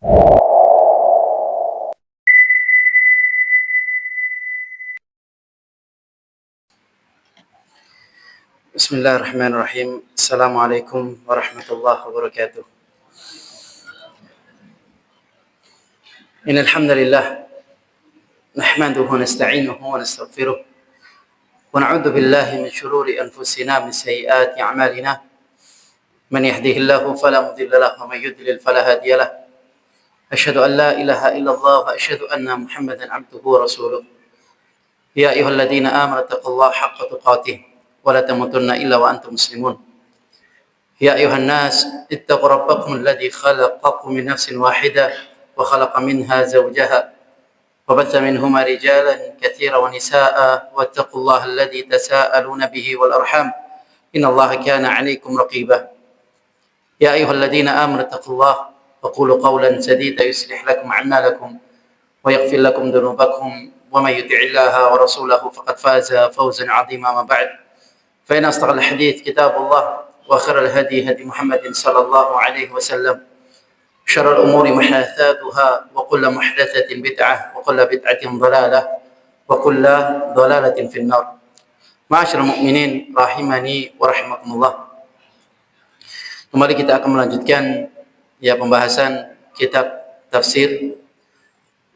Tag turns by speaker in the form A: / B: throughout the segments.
A: Bismillahirrahmanirrahim. Assalamualaikum warahmatullahi wabarakatuh. Innal hamdalillah nahmaduhu wa nasta'inuhu wa nastaghfiruh wa na'udzu billahi min shururi anfusina min sayyiati a'malina. Man yahdihillahu fala mudilla lahu wa man yudlil fala hadiya lahu. Asyhadu an la ilaha illallah wa asyhadu anna Muhammadan 'abduhu wa rasuluh. Ya ayyuhalladzina amanu taqullaha haqqa tuqatih wa la tamutunna illa wa antum muslimun. يا أيها الناس اتقوا ربكم الذي خلقكم من نفس واحدة وخلق منها زوجها وبث منهما رجالا كثيرا ونساء واتقوا الله الذي تساءلون به والأرحام إن الله كان عليكم رقيبا يا أيها الذين آمنوا اتقوا الله وقولوا قولا سديدا يصلح لكم أعمالكم ويغفر لكم ذنوبكم ومن يطع الله ورسوله فقد فاز فوزا عظيما. ما بعد فإن أصدق الحديث كتاب الله وخير الهدي هدي محمد صلى الله عليه وسلم شر الأمور محدثاتها وكل محدثة بدعة وكل بدعة ضلالة وكل ضلالة في النار. Ma'asyiral mu'minin rahimani wa rahimakumullah. Kembali kita akan melanjutkan pembahasan kitab tafsir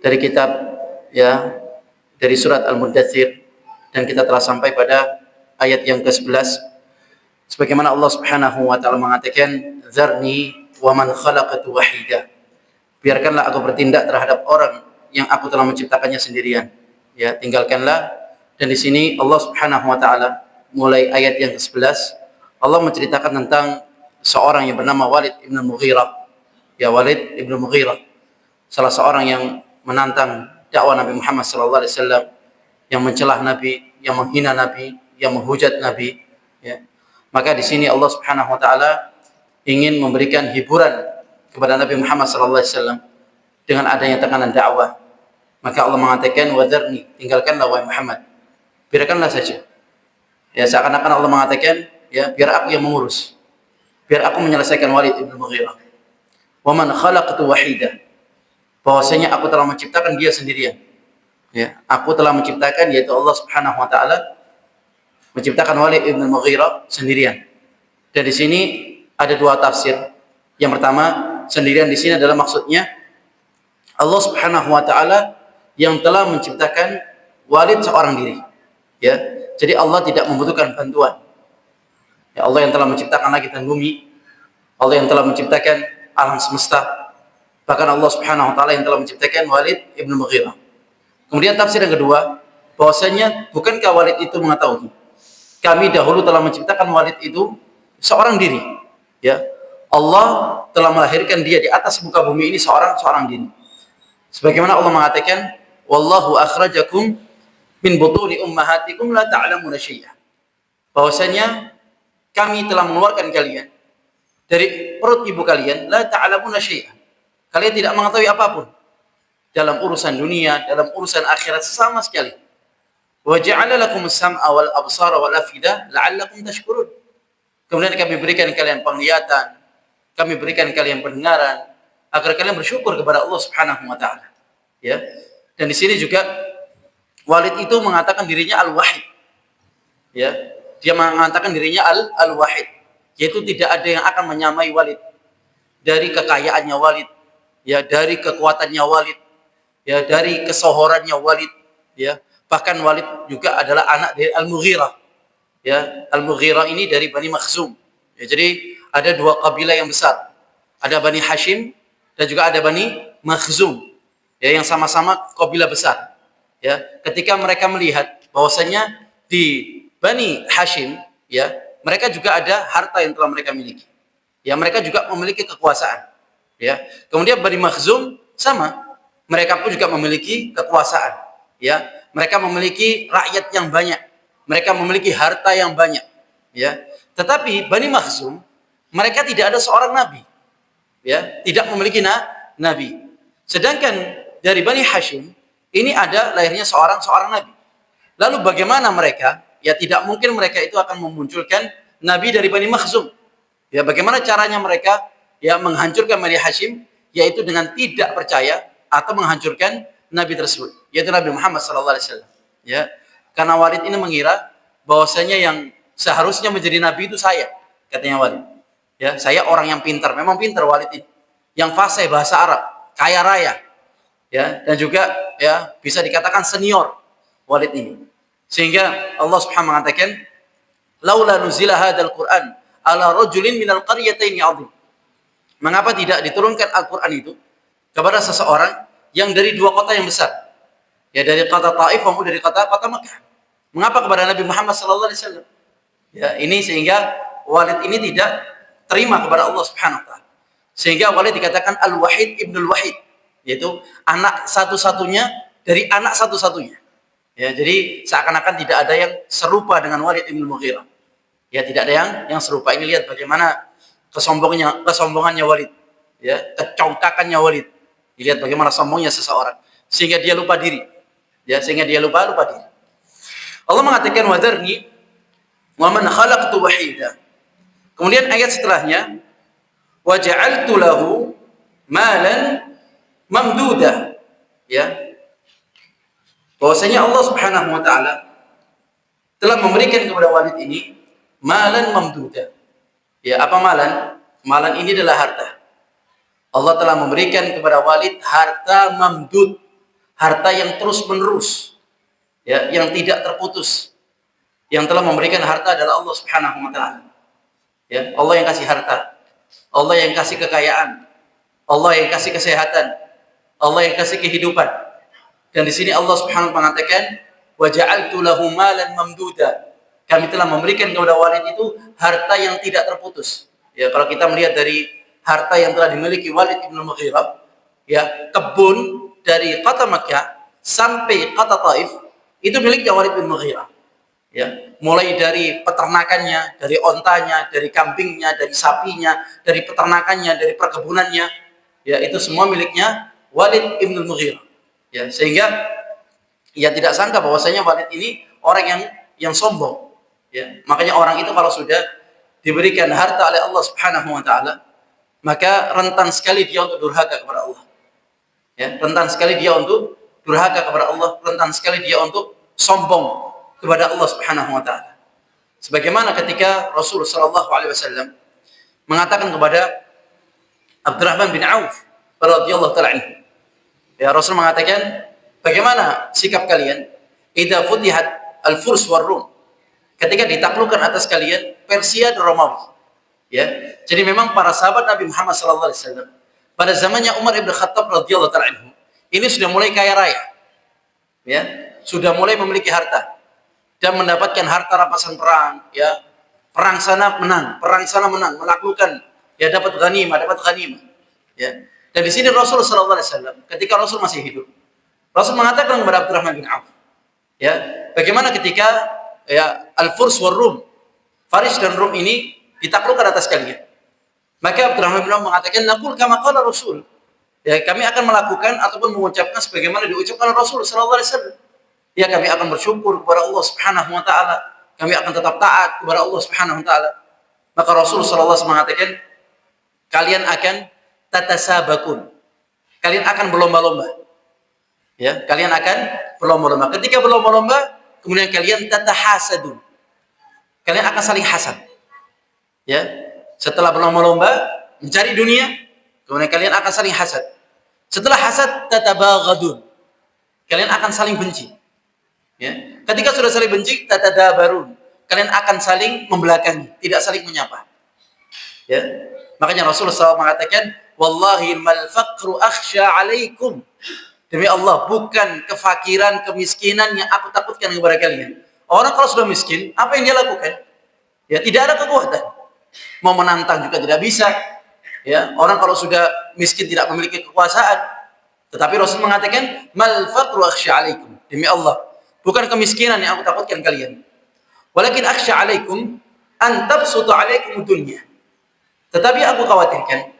A: dari kitab dari surat Al-Muddatsir, dan kita telah sampai pada ayat yang ke-11. Sebagaimana Allah Subhanahu wa taala mengatakan, "Dzarni wa man khalaqtu wahida." Biarkanlah aku bertindak terhadap orang yang aku telah menciptakannya sendirian. Tinggalkanlah. Dan di sini Allah Subhanahu wa taala mulai ayat yang ke-11 Allah menceritakan tentang seorang yang bernama Walid ibn Mughirah. Walid ibn Mughirah, salah seorang yang menantang dakwah Nabi Muhammad sallallahu alaihi wasallam, yang mencelah Nabi, yang menghina Nabi, yang menghujat Nabi. Maka di sini Allah Subhanahu wa taala ingin memberikan hiburan kepada Nabi Muhammad sallallahu alaihi wasallam dengan adanya tekanan dakwah. Maka Allah mengatakan, "Wadharni," tinggalkanlah wahai Muhammad. Biarkanlah saja. Seakan-akan Allah mengatakan, biar aku yang mengurus. Biar aku menyelesaikan Walid ibn Mughirah. "Wa man khalaqtu wahida." Bahwasanya aku telah menciptakan dia sendirian. Aku telah menciptakan, yaitu Allah Subhanahu wa taala menciptakan Walid ibn Mughirah sendirian. Dan di sini ada dua tafsir. Yang pertama, sendirian di sini adalah maksudnya Allah Subhanahu wa taala yang telah menciptakan Walid seorang diri. Jadi Allah tidak membutuhkan bantuan. Allah yang telah menciptakan langit dan bumi, Allah yang telah menciptakan alam semesta. Bahkan Allah Subhanahu wa taala yang telah menciptakan Walid ibn Mughirah. Kemudian tafsir yang kedua, bahwasanya bukankah Walid itu mengetahui kami dahulu telah menciptakan Walid itu seorang diri. Allah telah melahirkan dia di atas muka bumi ini seorang diri. Sebagaimana Allah mengatakan, "Wallahu akhrajakum min butuni ummahatikum la ta'lamuna syai'an." Bahwasanya kami telah mengeluarkan kalian dari perut ibu kalian, la ta'lamuna syai'an. Kalian tidak mengetahui apapun dalam urusan dunia, dalam urusan akhirat sama sekali. Wa ja'ala lakumus sam'a wal absara wal afidah la'allakum tashkurun. Kemudian kami berikan kalian penglihatan, kami berikan kalian pendengaran agar kalian bersyukur kepada Allah Subhanahu wa taala. Dan di sini juga Walid itu mengatakan dirinya Al-Wahid. Dia mengatakan dirinya Al-Wahid, yaitu tidak ada yang akan menyamai Walid. Dari kekayaannya Walid, dari kekuatannya Walid, dari kesohorannya Walid, bahkan Walid juga adalah anak dari Al-Mughirah. Al-Mughirah ini dari Bani Makhzum. Jadi ada dua kabilah yang besar. Ada Bani Hashim dan juga ada Bani Makhzum. Yang sama-sama kabilah besar. Ketika mereka melihat bahwasanya di Bani Hashim, mereka juga ada harta yang telah mereka miliki. Mereka juga memiliki kekuasaan. Kemudian Bani Makhzum sama, mereka pun juga memiliki kekuasaan. Mereka memiliki rakyat yang banyak, mereka memiliki harta yang banyak. Tetapi Bani Makhzum, mereka tidak ada seorang nabi, tidak memiliki nabi. Sedangkan dari Bani Hashim ini ada lahirnya seorang nabi. Lalu bagaimana mereka? Tidak mungkin mereka itu akan memunculkan nabi dari Bani Makhzum. Bagaimana caranya mereka menghancurkan Bani Hashim yaitu dengan tidak percaya atau menghancurkan nabi tersebut, yaitu Nabi Muhammad SAW. Ya, karena Walid ini mengira bahwasanya yang seharusnya menjadi nabi itu saya, katanya Walid. Ya, saya orang yang pintar, memang pintar Walid ini, yang fasih bahasa Arab, kaya raya, ya, dan juga ya bisa dikatakan senior Walid ini. Sehingga Allah Subhanahu mengatakan, laula nuzila hadzal Qur'an ala rajulin minal qaryataini 'azim. Mengapa tidak diturunkan Al-Qur'an itu kepada seseorang yang dari dua kota yang besar? Ya, dari kota Taif maupun dari kota Makkah. Mengapa kepada Nabi Muhammad sallallahu alaihi wasallam? Ya, ini sehingga Walid ini tidak terima kepada Allah Subhanahu wa taala. Sehingga Walid dikatakan Al-Wahid Ibnul Wahid, yaitu anak satu-satunya dari anak satu-satunya. Ya, jadi seakan-akan tidak ada yang serupa dengan Walid Ibn Mughirah. Ya, tidak ada yang serupa. Ini lihat bagaimana kesombongannya Walid, ya, kecongkakannya Walid. Dilihat bagaimana sombongnya seseorang sehingga dia lupa diri. Ya, sehingga dia lupa diri. Allah mengatakan wadarni wa man khalaqtu wahida. Kemudian ayat setelahnya wa ja'altu lahu malan mamduda. Ya. Bahwasanya Allah Subhanahu wa taala telah memberikan kepada Walid ini malan mamduda. Ya, apa malan? Malan ini adalah harta. Allah telah memberikan kepada Walid harta mamdud, harta yang terus-menerus, ya, yang tidak terputus. Yang telah memberikan harta adalah Allah Subhanahu wa taala. Ya, Allah yang kasih harta. Allah yang kasih kekayaan. Allah yang kasih kesehatan. Allah yang kasih kehidupan. Dan di sini Allah Subhanahu wa taala mengatakan, "Wa ja'altu lahu malan mamduda." Kami telah memberikan kepada Walid itu harta yang tidak terputus. Ya, kalau kita melihat dari harta yang telah dimiliki Walid Ibn Mughirah, ya, kebun dari kota Makkah sampai kota Taif itu miliknya Walid bin Mughirah. Ya, mulai dari peternakannya, dari ontanya, dari kambingnya, dari sapinya, dari peternakannya, dari perkebunannya, ya, itu semua miliknya Walid Ibn Mughirah. Ya, sehingga ia tidak sangka bahwasanya Walid ini orang yang sombong. Ya, makanya orang itu kalau sudah diberikan harta oleh Allah Subhanahu wa taala, maka rentan sekali dia untuk durhaka kepada Allah. Ya, rentan sekali dia untuk durhaka kepada Allah, rentan sekali dia untuk sombong kepada Allah Subhanahu wa taala. Sebagaimana ketika Rasul sallallahu alaihi wasallam mengatakan kepada Abdurrahman bin Auf radhiyallahu taala anhu. Ya, Rasul mengatakan, "Bagaimana sikap kalian idza futihat al-Furs war Rum?" Ketika ditaklukkan atas kalian Persia dan Romawi. Ya. Jadi memang para sahabat Nabi Muhammad sallallahu alaihi wasallam pada zamannya Umar bin Khattab radhiyallahu taala anhu ini sudah mulai kaya raya. Ya, sudah mulai memiliki harta dan mendapatkan harta rampasan perang, ya. Perang sana menang, menaklukkan, ya, dapat ghanimah. Ya. Dan di sini Rasul sallallahu alaihi wasallam ketika Rasul masih hidup, Rasul mengatakan kepada Abdurrahman bin Auf, ya, bagaimana ketika, ya, Al-Furs war Rum, Faris dan Rum ini ditaklukkan atas kalian. Maka Abdurrahman bin Auf mengatakan, "Naqul kama qala Rasul." Ya, kami akan melakukan ataupun mengucapkan sebagaimana diucapkan Rasul sallallahu alaihi wasallam. Ya, kami akan bersyukur kepada Allah Subhanahu wa taala. Kami akan tetap taat kepada Allah Subhanahu wa taala. Maka Rasul sallallahu alaihi wasallam mengatakan, "Kalian akan tatasabakun." Kalian akan berlomba-lomba. Ya, kalian akan berlomba-lomba. Ketika berlomba-lomba, kemudian kalian tatahasadun. Kalian akan saling hasad. Ya, setelah berlomba-lomba mencari dunia, kemudian kalian akan saling hasad. Setelah hasad tatabaghadun. Kalian akan saling benci. Ya, ketika sudah saling benci tatadabarun. Kalian akan saling membelakangi, tidak saling menyapa. Ya. Makanya Rasulullah SAW mengatakan, "Wallahi mal faqru akhsha 'alaikum." Demi Allah, bukan kefakiran, kemiskinan yang aku takutkan kepada kalian. Orang kalau sudah miskin, apa yang dia lakukan? Ya, tidak ada kekuatan. Mau menantang juga tidak bisa. Ya, orang kalau sudah miskin tidak memiliki kekuasaan. Tetapi Rasul mengatakan, "Mal faqru akhsha 'alaikum." Demi Allah, bukan kemiskinan yang aku takutkan kalian. Walakin akhsha 'alaikum an tabsutu 'alaikum dunya. Tetapi aku khawatirkan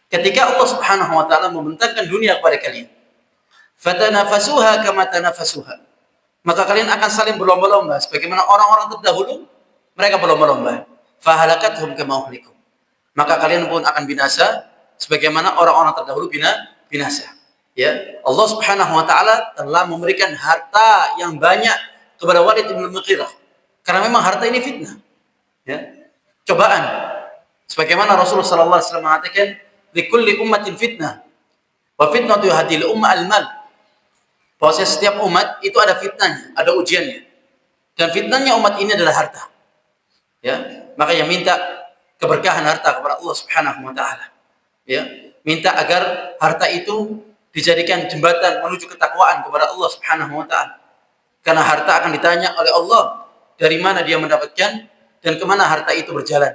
A: ketika Allah Subhanahu wa taala membentangkan dunia kepada kalian, fatanafasuha kama tanafasuha, maka kalian akan saling berlomba-lomba sebagaimana orang-orang terdahulu mereka berlomba-lomba. Fahalakathum kama uhlikum, maka kalian pun akan binasa sebagaimana orang-orang terdahulu binasa. Ya, Allah Subhanahu wa taala telah memberikan harta yang banyak kepada Walid bin Mughirah. Karena memang harta ini fitnah. Ya. Cobaan. Sebagaimana Rasulullah sallallahu alaihi wasallam mengatakan, "Likulli ummatin fitnah. Wa fitnatu hadhil ummah al-mal." Bahwa setiap umat itu ada fitnahnya, ada ujiannya. Dan fitnahnya umat ini adalah harta. Ya, makanya minta keberkahan harta kepada Allah Subhanahu wa taala. Ya, minta agar harta itu dijadikan jembatan menuju ketakwaan kepada Allah Subhanahu wa taala. Karena harta akan ditanya oleh Allah dari mana dia mendapatkan dan kemana harta itu berjalan.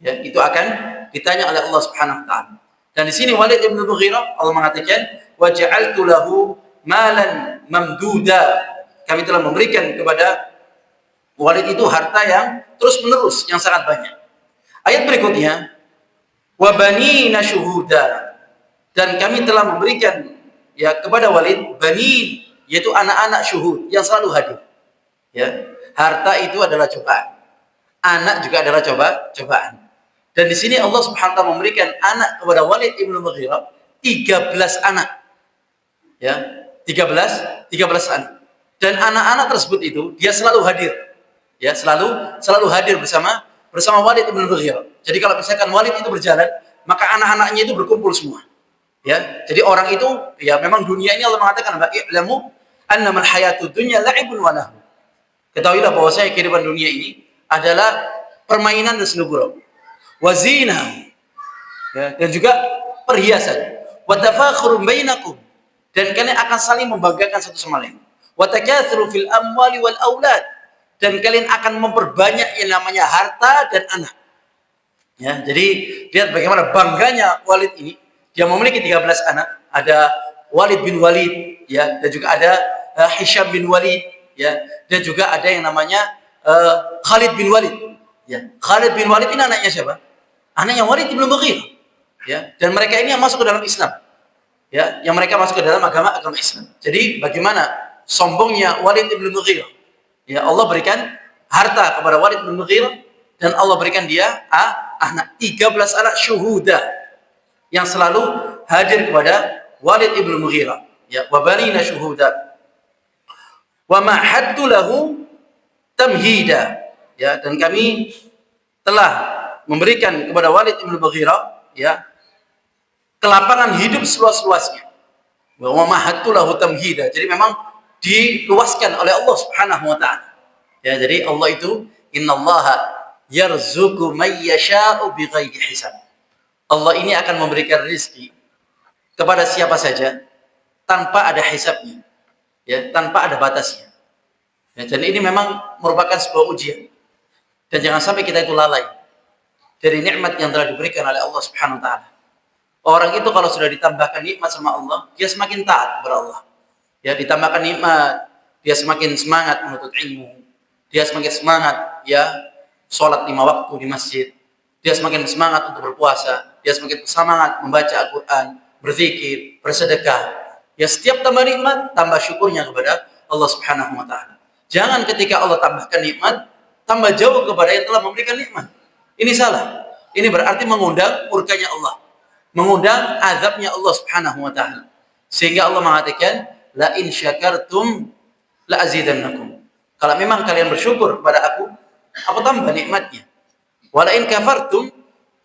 A: Ya, itu akan ditanya oleh Allah Subhanahu wa taala. Dan di sini Walid bin Mughirah Allah mengatakan, "Wa ja'altu lahu malan mamduda." Kami telah memberikan kepada Walid itu harta yang terus-menerus, yang sangat banyak. Ayat berikutnya, "Wa banina syuhuda." Dan kami telah memberikan ya kepada Walid banin, yaitu anak-anak syuhud yang selalu hadir. Ya, harta itu adalah cobaan. Anak juga adalah cobaan. Dan di sini Allah Subhanahu wa taala memberikan anak kepada Walid bin Mughirah 13 anak. Ya, 13 anak. Dan anak-anak tersebut itu dia selalu hadir. Ya, selalu hadir bersama Walid bin Mughirah. Jadi kalau misalkan Walid itu berjalan, maka anak-anaknya itu berkumpul semua. Ya, jadi orang itu ya memang dunia ini Allah mengatakan, "I'lamu annamal hayatud dunya la'ibun wa lahu." Ketahuilah bahwasanya kehidupan dunia ini adalah permainan dan seni gurau. Wa zina. Ya, dan juga perhiasan. Wa tafakhurun bainakum. Dan kalian akan saling membanggakan satu sama lain. Wa takatsuru fil amwali wal aulad. Dan kalian akan memperbanyak yang namanya harta dan anak. Ya, jadi lihat bagaimana bangganya Walid ini. Dia memiliki 13 anak, ada Walid bin Walid, ya, dan juga ada Hisham bin Walid, ya, dan juga ada yang namanya Khalid bin Walid. Ya, Khalid bin Walid ini anaknya siapa? Anaknya Walid bin Mughirah. Ya, dan mereka ini yang masuk ke dalam Islam. Ya, yang mereka masuk ke dalam agama Islam. Jadi bagaimana sombongnya Walid bin Mughirah? Ya, Allah berikan harta kepada Walid bin Mughirah dan Allah berikan dia anak 13 anak syuhuda yang selalu hadir kepada Walid ibn Mughirah. Ya, wa banina syuhuda. Wa ma'hadtu lahu tamhida. Ya, dan kami telah memberikan kepada Walid ibn Mughirah ya kelapangan hidup seluas-luasnya. Wa ma'hadtu lahu tamhida. Jadi memang diluaskan oleh Allah Subhanahu wa taala. Ya, jadi Allah itu innallaha yarzuqu may yasha'u bighairi hisab. Allah ini akan memberikan rezeki kepada siapa saja tanpa ada hisabnya, ya, tanpa ada batasnya. Ya, dan ini memang merupakan sebuah ujian. Dan jangan sampai kita itu lalai dari nikmat yang telah diberikan oleh Allah Subhanahu wa taala. Orang itu kalau sudah ditambahkan nikmat sama Allah, dia semakin taat kepada Allah. Ya, ditambahkan nikmat, dia semakin semangat menuntut ilmu. Dia semakin semangat ya sholat 5 waktu di masjid. Dia semakin semangat untuk berpuasa. Dia semakin semangat membaca Al-Quran, berzikir, bersedekah. Ya, setiap tambah nikmat, tambah syukurnya kepada Allah Subhanahu wa taala. Jangan ketika Allah tambahkan nikmat, tambah jauh kepada yang telah memberikan nikmat. Ini salah. Ini berarti mengundang murkanya Allah. Mengundang azabnya Allah Subhanahu wa taala. Sehingga Allah mengatakan, "La in syakartum la azidannakum." Kalau memang kalian bersyukur kepada aku tambah nikmatnya. Wa la in kafartum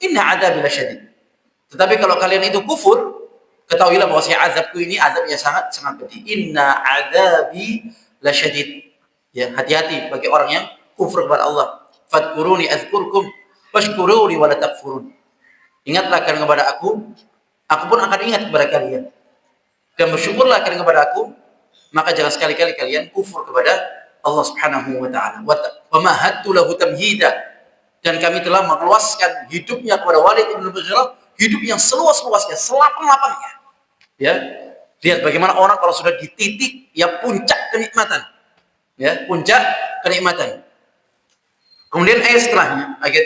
A: inna adzabi lasyadid. Tetapi kalau kalian itu kufur, ketahuilah bahwa azabku ini azabnya sangat pedih. Inna adzabi lasyadid. Ya, hati-hati bagi orang yang kufur kepada Allah. Fadkuruni adzkurkum washkuruni wa la takfurun. Ingatlah kalian kepada aku pun akan ingat kepada kalian. Dan bersyukurlah kalian kepada aku, maka jangan sekali-kali kalian kufur kepada Allah Subhanahu wa taala. Wa mahattu lahu tamhida. Dan kami telah meluaskan hidupnya kepada Walid ibn Mughirah, hidup yang seluas-luasnya, selapang-lapangnya. Ya, lihat bagaimana orang kalau sudah di titik ya puncak kenikmatan. Ya, puncak kenikmatan. Kemudian ayat setelahnya, ayat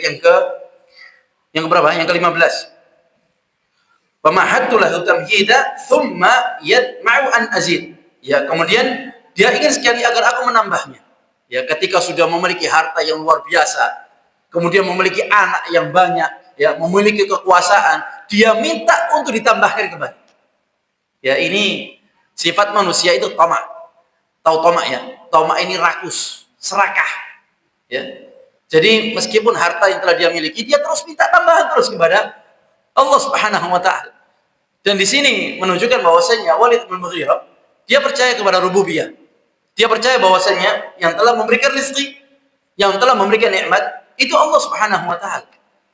A: yang berapa? Yang ke-15. Wa mahattu lahu tamhida thumma yatma'u an azid. Ya, kemudian dia ingin sekali agar aku menambahnya. Ya, ketika sudah memiliki harta yang luar biasa, kemudian memiliki anak yang banyak, ya, memiliki kekuasaan, dia minta untuk ditambahkan kembali. Ya, ini sifat manusia itu tamak. Tahu tamak ya? Tamak ini rakus, serakah. Ya. Jadi meskipun harta yang telah dia miliki, dia terus minta tambahan terus kepada Allah Subhanahu wa taala. Dan di sini menunjukkan bahwasanya Walid bin Mughirah dia percaya kepada rububiyah. Dia percaya bahwasanya yang telah memberikan rezeki, yang telah memberikan nikmat itu Allah Subhanahu wa taala.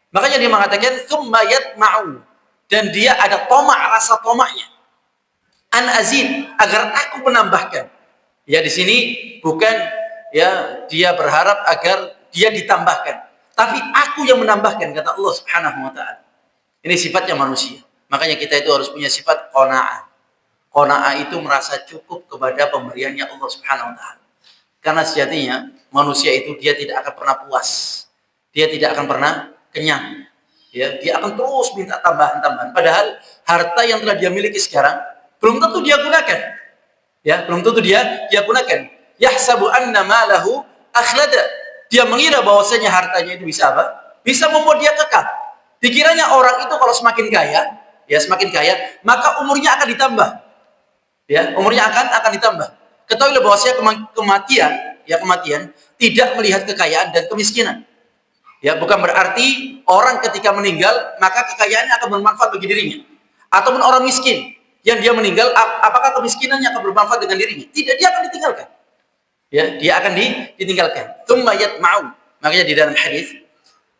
A: Makanya dia mengatakan tsumma yatma'u, dan dia ada tamak, rasa tamaknya. An azid, agar aku menambahkan. Ya, di sini bukan ya dia berharap agar dia ditambahkan, tapi aku yang menambahkan, kata Allah Subhanahu wa taala. Ini sifatnya manusia. Makanya kita itu harus punya sifat qanaah. Qanaah itu merasa cukup kepada pemberiannya Allah Subhanahu wa taala. Karena sejatinya manusia itu dia tidak akan pernah puas. Dia tidak akan pernah kenyang. Ya, dia akan terus minta tambahan-tambahan. Padahal harta yang telah dia miliki sekarang belum tentu dia gunakan. Ya, belum tentu dia gunakan. Yahsabu anna malahu akhlada. Dia mengira bahwasanya hartanya itu bisa apa? Bisa membuat dia kekal. Dikiranya orang itu kalau semakin kaya, ya semakin kaya, maka umurnya akan ditambah. Ya, umurnya akan ditambah. Ketahuilah bahwasanya kematian tidak melihat kekayaan dan kemiskinan. Ya, bukan berarti orang ketika meninggal maka kekayaannya akan bermanfaat bagi dirinya. Ataupun orang miskin yang dia meninggal, apakah kemiskinannya akan bermanfaat dengan dirinya? Tidak, dia akan ditinggalkan. Ya, dia akan ditinggalkan. Tsumma yatma'u. Makanya di dalam hadis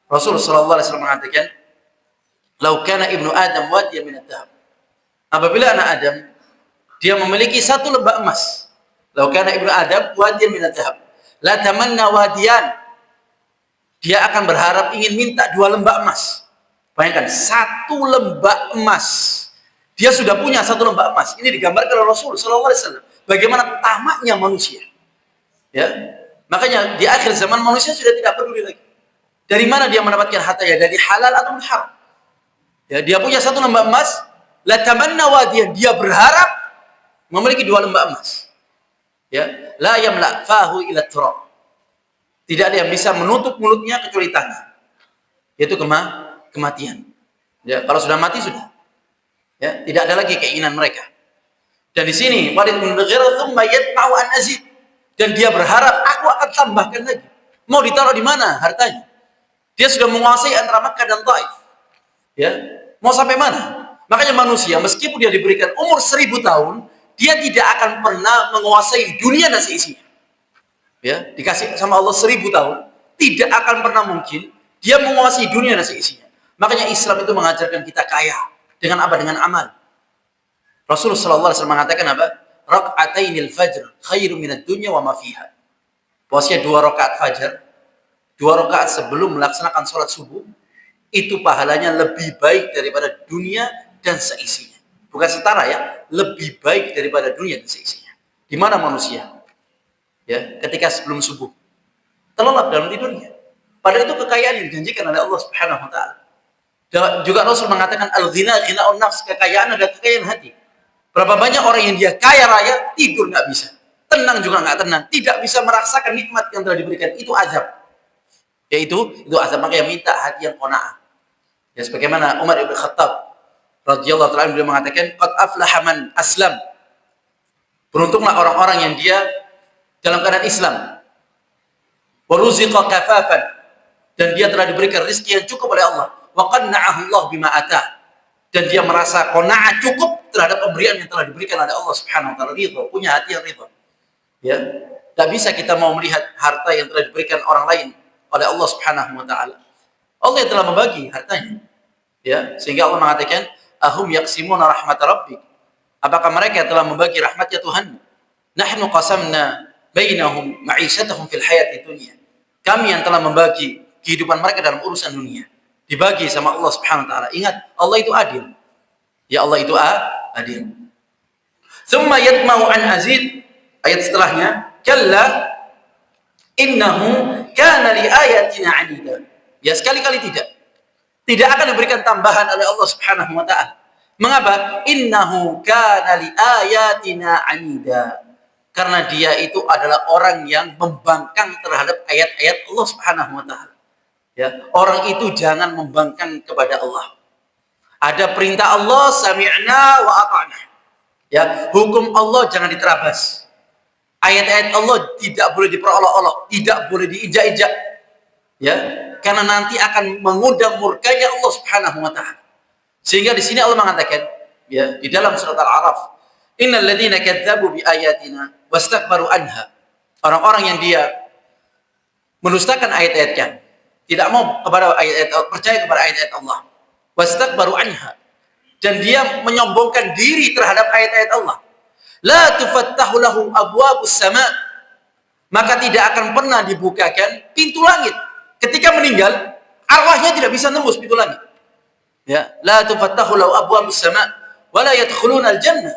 A: Rasulullah sallallahu alaihi wasallam mengatakan, "Lau kana ibnu Adam wadiyan min adh-dhahab." Apabila anak Adam dia memiliki satu lembah emas. Lau kana ibnu Adam wadiyan min adh-dhahab, la tamanna wadiyan. Dia akan berharap ingin minta 2 lembah emas. Bayangkan, 1 lembah emas. Dia sudah punya 1 lembah emas. Ini digambarkan oleh Rasul sallallahu alaihi wasallam. Bagaimana tamaknya manusia. Ya, makanya di akhir zaman manusia sudah tidak peduli lagi. Dari mana dia mendapatkan hartanya, dari halal atau haram. Ya, dia punya 1 lembah emas, la tamanna wadiyan, dia berharap memiliki 2 lembah emas. Ya, la yamla fahu ila turab. Tidak ada yang bisa menutup mulutnya kecuali tangan. Yaitu kematian. Ya, kalau sudah mati sudah. Ya, tidak ada lagi keinginan mereka. Dan di sini Walid bin Mughirah tsumma yatma'u an azid. Dan dia berharap aku akan tambahkan lagi. Mau ditaruh di mana hartanya? Dia sudah menguasai antara Makkah dan Taif. Ya, mau sampai mana? Makanya manusia meskipun dia diberikan umur 1000 tahun, dia tidak akan pernah menguasai dunia dan seisinya. Ya, dikasih sama Allah 1000 tahun, tidak akan pernah mungkin dia menguasai dunia dan seisinya. Makanya Islam itu mengajarkan kita kaya dengan apa? Dengan amal. Rasulullah SAW mengatakan apa? Rak'atainil fajr khairu minad dunya wa ma fiha. Bahwasanya 2 rakaat fajar, 2 rakaat sebelum melaksanakan sholat subuh, itu pahalanya lebih baik daripada dunia dan seisinya. Bukan setara ya, lebih baik daripada dunia dan seisinya. Di mana manusia? Ya, ketika sebelum subuh terlelap dalam tidurnya. Padahal itu kekayaan yang dijanjikan oleh Allah Subhanahu wa taala. Juga Rasul mengatakan al-ghina ghina'un nafs, kekayaan adalah kekayaan hati. Berapa banyak orang yang dia kaya raya, tidur nggak bisa, tenang juga nggak tenang, tidak bisa merasakan nikmat yang telah diberikan. Itu azab. Yaitu itu azab. Makanya minta hati yang qanaah. Ya, sebagaimana Umar ibn Khattab radhiyallahu taala beliau mengatakan, qad aflaha man aslam. Beruntunglah orang-orang yang dia dalam keadaan Islam. Wa ruziqa kafafan, dan dia telah diberikan rezeki yang cukup oleh Allah. Wa qanna'ahu Allah bima atah, dan dia merasa qanaah cukup terhadap pemberian yang telah diberikan oleh Allah Subhanahu wa taala, ridha, punya hati yang ridha. Ya, tidak bisa kita mau melihat harta yang telah diberikan orang lain oleh Allah Subhanahu wa taala. Allah yang telah membagi hartanya. Ya, sehingga Allah mengatakan, ahum yaqsimuna rahmat rabbik. Apakah mereka telah membagi rahmatnya Tuhan? Nahnu qasamna bainahum ma'isyatahum fil hayati dunya. Kami yang telah membagi kehidupan mereka dalam urusan dunia. Dibagi sama Allah Subhanahu wa taala. Ingat, Allah itu adil. Ya, Allah itu adil. Tsumma yatma'u an azid. Ayat setelahnya, kalla innahu kana li ayatina 'anida. Ya, sekali-kali tidak. Tidak akan diberikan tambahan oleh Allah Subhanahu wa taala. Mengapa? Innahu kana li ayatina 'anida. Karena dia itu adalah orang yang membangkang terhadap ayat-ayat Allah Subhanahu wa taala. Ya, orang itu jangan membangkang kepada Allah. Ada perintah Allah, sami'na wa ata'na. Ya, hukum Allah jangan diterabas. Ayat-ayat Allah tidak boleh diperolok-olok, tidak boleh diinjak-injak. Ya, karena nanti akan mengundang murkanya Allah Subhanahu wa taala. Sehingga di sini Allah mengatakan, ya, di dalam surat Al-A'raf, innal ladzina kadzdzabu bi ayatina wastakbaru anha. Orang-orang yang dia mendustakan ayat-ayatnya, tidak mau kepada ayat-ayat, percaya kepada ayat-ayat Allah, wastakbaru anha, dan dia menyombongkan diri terhadap ayat-ayat Allah, la tufattahu lahu abwabus sama, maka tidak akan pernah dibukakan pintu langit. Ketika meninggal, arwahnya tidak bisa nembus pintu langit. Ya, la tufattahu lahu abwabus sama wa la yadkhuluna al-jannah,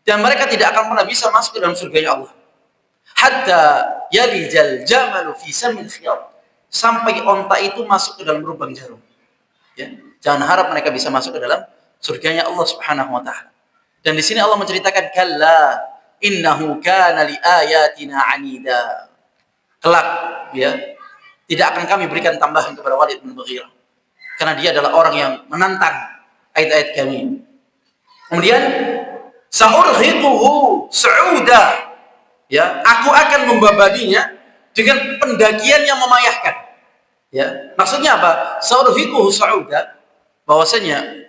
A: dan mereka tidak akan pernah bisa masuk ke dalam surga Allah. Hatta yalijal jamalu fi samil khiyat, sampai onta itu masuk ke dalam lubang jarum. Ya, jangan harap mereka bisa masuk ke dalam surganya Allah Subhanahu wa taala. Dan di sini Allah menceritakan, kalla innahu kana li ayatina anida. Kelak, ya, tidak akan kami berikan tambahan kepada Walid bin Mughirah, karena dia adalah orang yang menantang ayat-ayat kami. Kemudian sa'urhiquhu su'uda, ya, aku akan membabadinya dengan pendakian yang memayahkan. Ya, maksudnya apa? Sa'urhiquhu su'uda, bahwasanya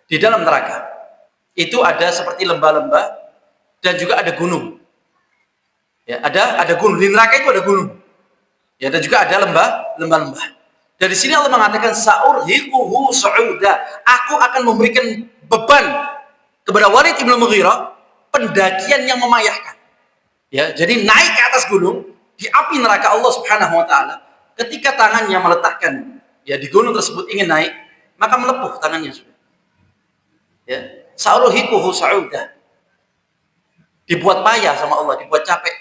A: di dalam neraka itu ada seperti lembah-lembah dan juga ada gunung. Ya, ada gunung di neraka, itu ada gunung. Ya, dan juga ada lembah-lembah. Dan di sini Allah mengatakan sa'urhiquhu su'uda, aku akan memberikan beban kepada Walid bin Mughirah pendakian yang memayahkan. Ya, jadi naik ke atas gunung di api neraka Allah Subhanahu wa taala. Ketika tangannya meletakkan, ya, di gunung tersebut ingin naik, maka melepuh tangannya sudah. Ya, sa'urhiquhu su'uda. Dibuat payah sama Allah, dibuat capek.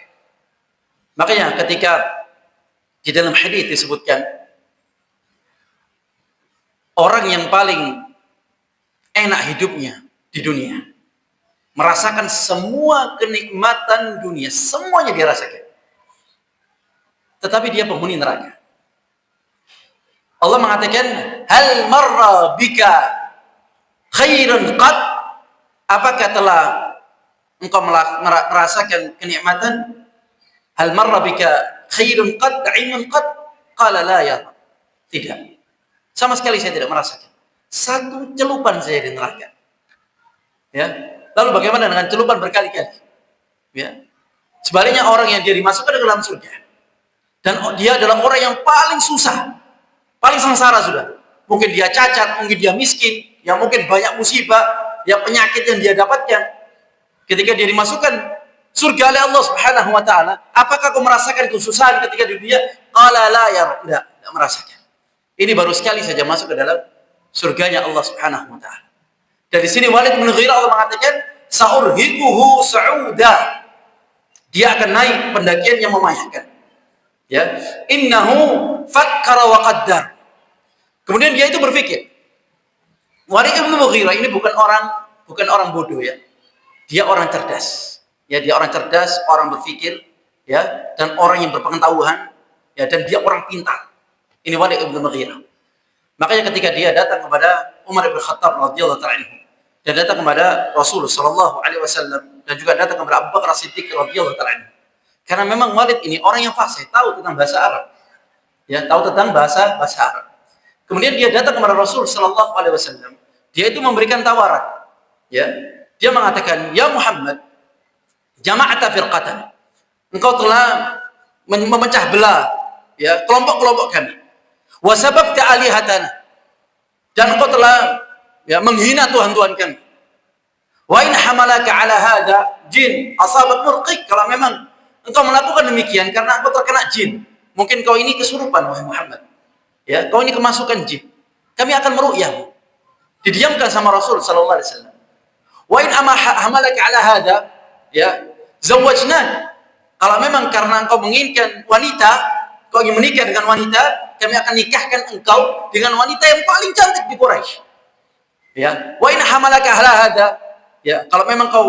A: Makanya ketika di dalam hadis disebutkan, orang yang paling enak hidupnya di dunia, merasakan semua kenikmatan dunia, semuanya dia rasakan, tetapi dia penghuni neraka. Allah mengatakan, hal marra bika khairan qad, apakah telah engkau merasakan kenikmatan? Hal marra bika khairun qad, na'imun qad? Qala la ya. Tidak, sama sekali saya tidak merasakan satu celupan saya di neraka. Ya, lalu bagaimana dengan celupan berkali-kali? Ya, sebaliknya orang yang dia dimasukkan ke dalam surga, dan dia adalah orang yang paling susah, paling sengsara sudah. Mungkin dia cacat, mungkin dia miskin, ya, mungkin banyak musibah, ya, penyakit yang dia dapatkan. Ketika dia dimasukkan surga oleh Allah Subhanahu wa taala, apakah kau merasakan kesusahan ketika di dunia? Qala la ya, tidak merasakan. Ini baru sekali saja masuk ke dalam surganya Allah Subhanahu wa taala. Dan di sini Walid bin Mughirah, Allah mengatakan sa'urhiquhu su'uda, dia akan naik pendakian yang memayahkan. Ya, innahu fakkara wa qaddar. Kemudian dia itu berpikir. Walid bin Mughirah ini bukan orang bodoh, ya. Dia orang cerdas. Ya, dia orang cerdas, orang berpikir, ya, dan orang yang berpengetahuan, ya, dan dia orang pintar. Ini Walid bin Mughirah. Makanya ketika dia datang kepada Umar bin Khattab radhiyallahu ta'ala anhu, dan datang kepada Rasul sallallahu alaihi wasallam, dan juga datang kepada Abu Bakar As-Siddiq radhiyallahu ta'ala anhu. Karena memang Walid ini orang yang fasih, tahu tentang bahasa Arab. Ya, tahu tentang bahasa Arab. Kemudian dia datang kepada Rasul sallallahu alaihi wasallam. Dia itu memberikan tawaran. Ya. Dia mengatakan, "Ya Muhammad, jama'ata firqatan." Engkau telah memecah belah, ya, kelompok-kelompok kami. Wa sababta alihatana. Dan engkau telah, ya, menghina Tuhan-Tuhan kami. Wa in hamalaka ala hada jin asabat murqik. Kalau memang engkau melakukan demikian karena engkau terkena jin, mungkin kau ini kesurupan, wahai Muhammad. Ya, kau ini kemasukan jin. Kami akan meru'yahmu. Didiamkan sama Rasul sallallahu alaihi wasallam. Wa in hamalaka ala hada, ya, zawwajnak. Kalau memang karena engkau menginginkan wanita, kau ingin menikah dengan wanita, kami akan nikahkan engkau dengan wanita yang paling cantik di Quraisy. Ya, wa in hamalaka ala hada, ya, kalau memang kau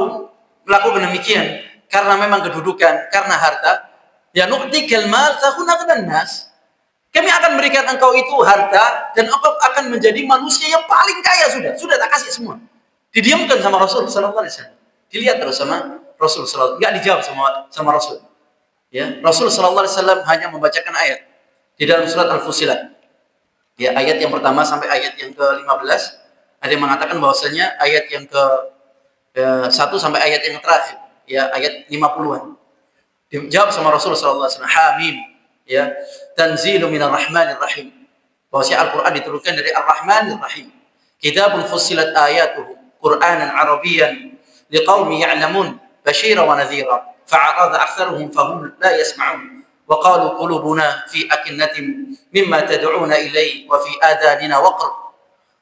A: melakukan demikian karena memang kedudukan, karena harta, ya, nu'tikal mal takhuna nas. Kami akan berikan engkau itu harta dan engkau akan menjadi manusia yang paling kaya sudah tak kasih semua. Didiamkan sama Rasul sallallahu alaihi wasallam. Dilihat terus sama Rasul sallallahu enggak dijawab sama Rasul. Ya, Rasul sallallahu alaihi wasallam hanya membacakan ayat di dalam surat Al-Fussilat. Ya, ayat yang pertama sampai ayat yang ke-15. Ada yang mengatakan bahwasanya ayat yang ke 1 sampai ayat yang terakhir, ya, ayat 50-an. Dijawab sama Rasul sallallahu alaihi wasallam, Hamim, ya, tanzilu minar rahmanir rahim. Bahwasanya Al-Qur'an diturunkan dari Ar-Rahmanir Rahim. Kitabun fussilat ayatuhu Qur'anan Arabiyyan liqaumin ya'lamun basyira wa nadhira. Fa'arada aktsaruhum fahum la yasma'un. Wa qalu qulubuna fi akinnatin mimma tad'una ilayhi wa fi adanina waqr.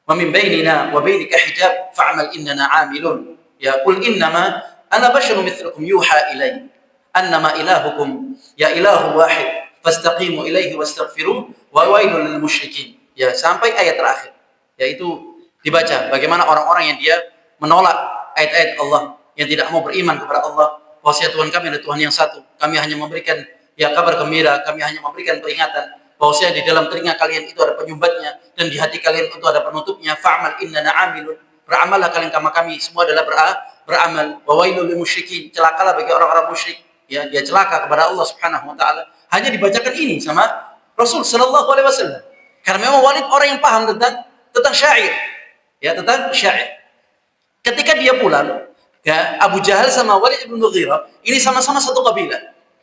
A: Wa min bainina wa bainika hijab fa'mal innana 'amilun. Ya qul innama ana basharun mithlukum yuha ilayya annama ilahukum ya ilahu wahid fastaqimu ilaihi wastaghfiruh wa wailul lil musyrikin. Ya, sampai ayat terakhir. Yaitu dibaca bagaimana orang-orang yang dia menolak ayat-ayat Allah, yang tidak mau beriman kepada Allah, bahwasanya Tuhan kami adalah Tuhan yang satu. Kami hanya memberikan ya kabar gembira, kami hanya memberikan peringatan bahwasanya di dalam telinga kalian itu ada penyumbatnya dan di hati kalian itu ada penutupnya. Fa'mal innana 'amilun. Beramallah kalian kami semua adalah beramal. Wa wailul lil musyrikin. Celakalah bagi orang-orang musyrik. Ya, dia celaka kepada Allah Subhanahu wa taala. Hanya dibacakan ini sama Rasul sallallahu alaihi wasallam. Karena memang Walid orang yang paham tentang syair. Ya, tentang syair. Ketika dia pulang, ya, Abu Jahal sama Walid bin Mughirah ini sama-sama satu kabilah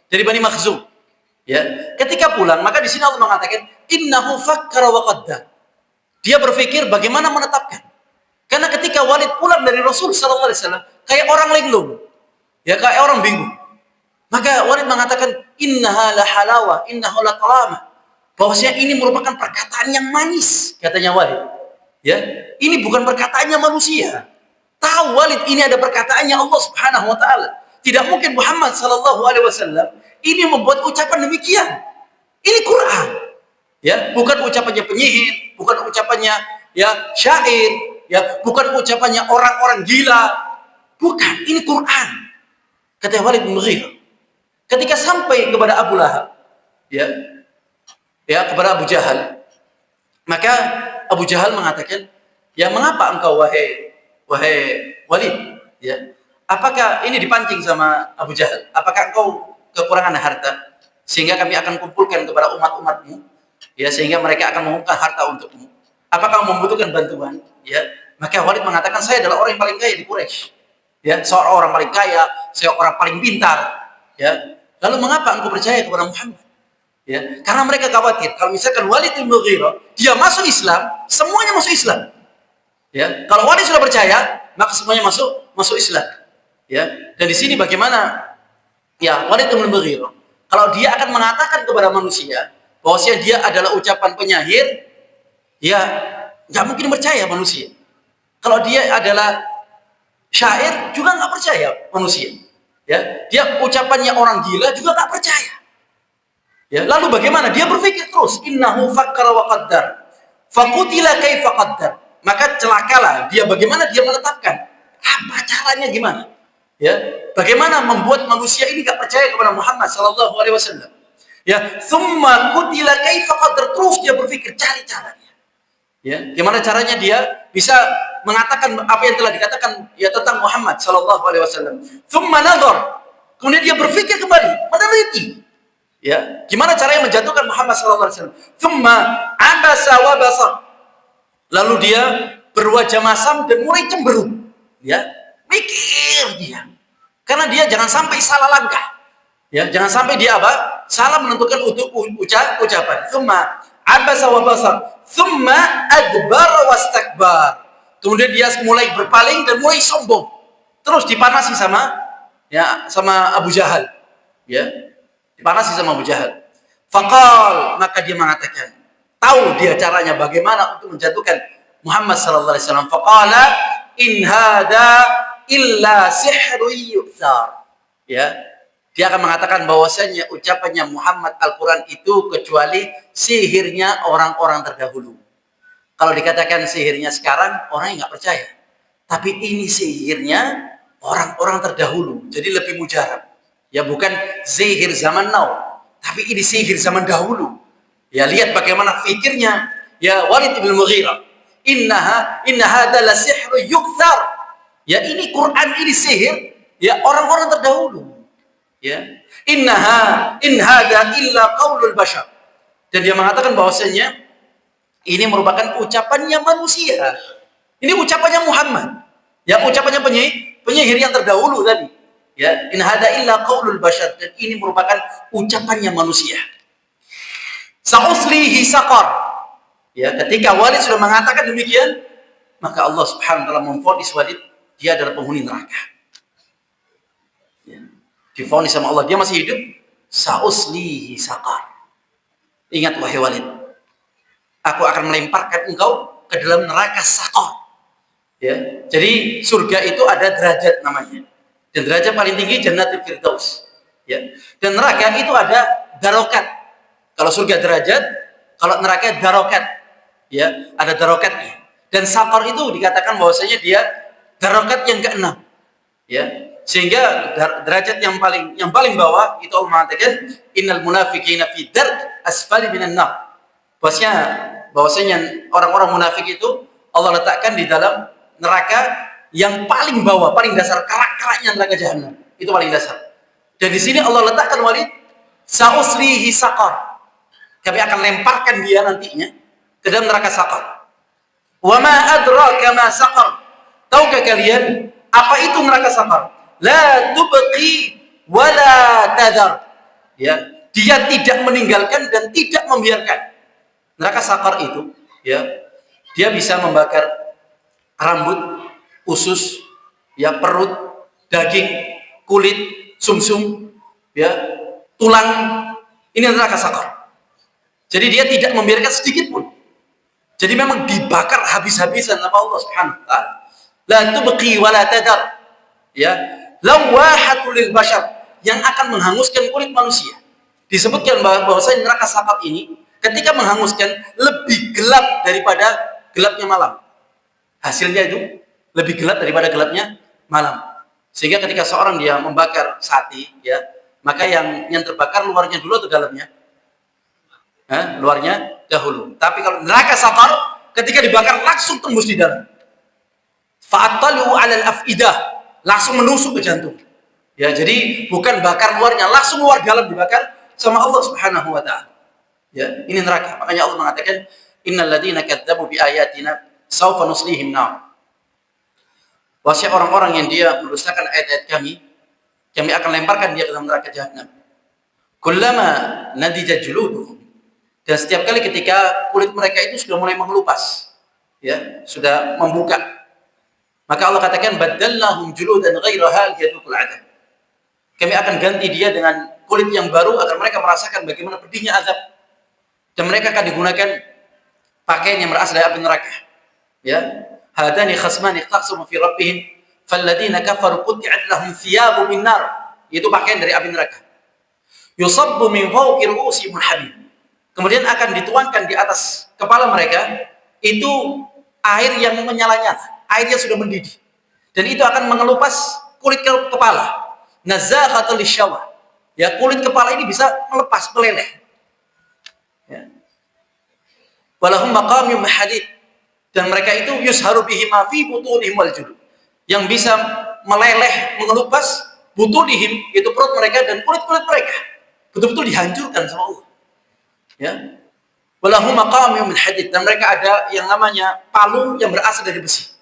A: dari Bani Makhzum. Ya, ketika pulang, maka di sini Allah mengatakan innahu fakkara wa qaddar. Dia berpikir bagaimana menetapkan. Karena ketika Walid pulang dari Rasul sallallahu alaihi wasallam, kayak orang linglung. Ya, kayak orang bingung. Maka Walid mengatakan innaha la halawa, innahu la kalamah. Bahwasanya ini merupakan perkataan yang manis, katanya Walid. Ya, ini bukan perkataannya manusia. Tahu Walid ini ada perkataannya Allah Subhanahu wa taala. Tidak mungkin Muhammad sallallahu alaihi wasallam ini membuat ucapan demikian. Ini Quran. Ya, bukan ucapannya penyihir, bukan ucapannya ya syair, ya, bukan ucapannya orang-orang gila. Bukan, ini Quran. Kata Walid bin Mughirah. Ketika sampai kepada Abu Lahab, ya, kepada Abu Jahal, maka Abu Jahal mengatakan, ya, mengapa engkau wahai Walid, ya, apakah ini dipancing sama Abu Jahal? Apakah engkau kekurangan harta sehingga kami akan kumpulkan kepada umat-umatmu, ya, sehingga mereka akan mengumpulkan harta untukmu? Apakah kamu membutuhkan bantuan? Ya, maka Walid mengatakan, saya adalah orang yang paling kaya di Quraisy, ya, seorang orang paling kaya, seorang paling pintar. Ya, lalu mengapa engkau percaya kepada Muhammad? Ya, karena mereka khawatir kalau misalkan Walid bin Mughirah dia masuk Islam, semuanya masuk Islam. Ya, kalau Walid sudah percaya, maka semuanya masuk Islam. Ya, dan di sini bagaimana? Ya, Walid bin Mughirah, kalau dia akan mengatakan kepada manusia bahwasanya dia adalah ucapan penyair, ya, nggak mungkin percaya manusia. Kalau dia adalah syair, juga nggak percaya manusia. Ya, dia ucapannya orang gila juga tak percaya. Ya, lalu bagaimana? Dia berpikir terus, innahu fakkara wa qaddar. Faqutila kaifa qaddar. Maka celakalah dia, bagaimana dia menetapkan? Apa caranya gimana? Ya, bagaimana membuat manusia ini enggak percaya kepada Muhammad sallallahu alaihi wasallam? Ya, tsumma qutila kaifa qaddar. Terus dia berpikir cari caranya. Ya, gimana caranya dia bisa mengatakan apa yang telah dikatakan ya tentang Muhammad sallallahu alaihi wasallam. Tsumma nadhar. Kemudian dia berpikir kembali, meneliti. Ya, gimana caranya menjatuhkan Muhammad sallallahu alaihi wasallam? Tsumma abasa wa basar. Lalu dia berwajah masam dan mulai cemberut. Ya, mikir dia. Karena dia jangan sampai salah langkah. Ya, jangan sampai dia apa? Salah menentukan untuk ucapan. Tsumma abasa wa basar. Tsumma adbara wastakbar. Kemudian dia mulai berpaling dan mulai sombong. Terus dipanasi sama Abu Jahal. Ya, dipanasi sama Abu Jahal. Faqal, maka dia mengatakan, tahu dia caranya bagaimana untuk menjatuhkan Muhammad sallallahu alaihi wasallam. Faqala in hada illa sihrun yu'thar. Ya, dia akan mengatakan bahwasanya ucapannya Muhammad Al-Quran itu kecuali sihirnya orang-orang terdahulu. Kalau dikatakan sihirnya sekarang, orang yang nggak percaya. Tapi ini sihirnya orang-orang terdahulu. Jadi lebih mujarab. Ya, bukan sihir zaman now. Tapi ini sihir zaman dahulu. Ya, lihat bagaimana fikirnya ya Walid bin Mughirah. Inna hadza la sihru yukthar. Ya, ini Quran, ini sihir ya orang-orang terdahulu. Ya. In hadza illa qaulul bashar. Dan dia mengatakan bahwasanya ini merupakan ucapannya manusia. Ini ucapannya Muhammad. Ya, ucapannya penyihir yang terdahulu tadi. Ya, in hadza illa qaulul bashar, dan ini merupakan ucapannya manusia. Sa'uslihi saqar. Ya, ketika Walid sudah mengatakan demikian, maka Allah Subhanahu wa taala memvonis Walid, dia adalah penghuni neraka. Ya. Divonis sama Allah, dia masih hidup, sa'uslihi saqar. Ingat wahai Walid, aku akan melemparkan engkau ke dalam neraka saqar. Ya. Jadi surga itu ada derajat namanya. Dan derajat paling tinggi Jannatul Firdaus. Ya. Dan neraka itu ada darokat. Kalau surga derajat, kalau neraka darokat. Ya, ada darokatnya. Dan saqar itu dikatakan bahwasanya dia darokat yang ke-6. Ya. Sehingga derajat yang paling bawah itu Allah mengatakan innal munafiqina fi dark asfali minan nar. Bahwasanya orang-orang munafik itu Allah letakkan di dalam neraka yang paling bawah, paling dasar, kerak-keraknya neraka jahanam. Itu paling dasar. Dan di sini Allah letakkan Walid, sa'uslihi saqar. Kami akan lemparkan dia nantinya ke dalam neraka saqar. Wa ma adraka ma saqar. Tahukah kalian apa itu neraka saqar? La tubqi wa la tadhar. Ya, dia tidak meninggalkan dan tidak membiarkan. Neraka saqar itu, ya, dia bisa membakar rambut, usus, ya, perut, daging, kulit, sumsum, ya, tulang. Ini neraka saqar. Jadi dia tidak membiarkan sedikit pun. Jadi memang dibakar habis-habisan sama Allah Subhanahu wa taala. La tubqi wa la tadar. Ya, lawahatul lil bashar, yang akan menghanguskan kulit manusia. Disebutkan bahwasanya neraka saqar ini ketika menghanguskan lebih gelap daripada gelapnya malam. Hasilnya itu lebih gelap daripada gelapnya malam. Sehingga ketika seorang dia membakar sate, ya, maka yang terbakar luarnya dulu atau dalamnya? Luarnya dahulu. Tapi kalau neraka saqar ketika dibakar langsung tembus di dalam. Fa'attalu 'alal afidah, langsung menusuk ke jantung. Ya, jadi bukan bakar luarnya, langsung luar dalam dibakar sama Allah Subhanahu wa taala. Ya, ini neraka. Makanya Allah mengatakan innal ladzina kadzdzabu bi ayatina sawfa nuslihim nar. Wahai orang-orang yang dia mendustakan ayat-ayat kami akan lemparkan dia ke dalam neraka jahanam. Kullama nadijat juluduhum, dan setiap kali ketika kulit mereka itu sudah mulai mengelupas, ya, sudah membuka, maka Allah katakan badalnahum juludan ghairaha liyadhuqul adzab. Kami akan ganti dia dengan kulit yang baru agar mereka merasakan bagaimana pedihnya azab. Dan mereka akan digunakan pakaian yang berasal dari api neraka. Ya, hadani khasmani ikhtasamu fi rabbihim falladina kafaru qut'at lahum thiyabu min nar. Itu pakaian dari api neraka. Yusabbu min fawqi ru'usihim al-hamim. Kemudian akan dituangkan di atas kepala mereka itu air yang menyala-nyala, air yang sudah mendidih. Dan itu akan mengelupas kulit kepala. Nazakhatul lisyawah. Ya, kulit kepala ini bisa melepas, meleleh. Ya. Walahum maqamim hadid, dan mereka itu yusharu bihi ma fi butunihim wal julud, yang bisa meleleh, mengelupas butunihim, itu perut mereka dan kulit-kulit mereka. Betul-betul dihancurkan sama Allah. Ya. Walahum maqamim hadid, dan mereka ada yang namanya palu yang berasal dari besi.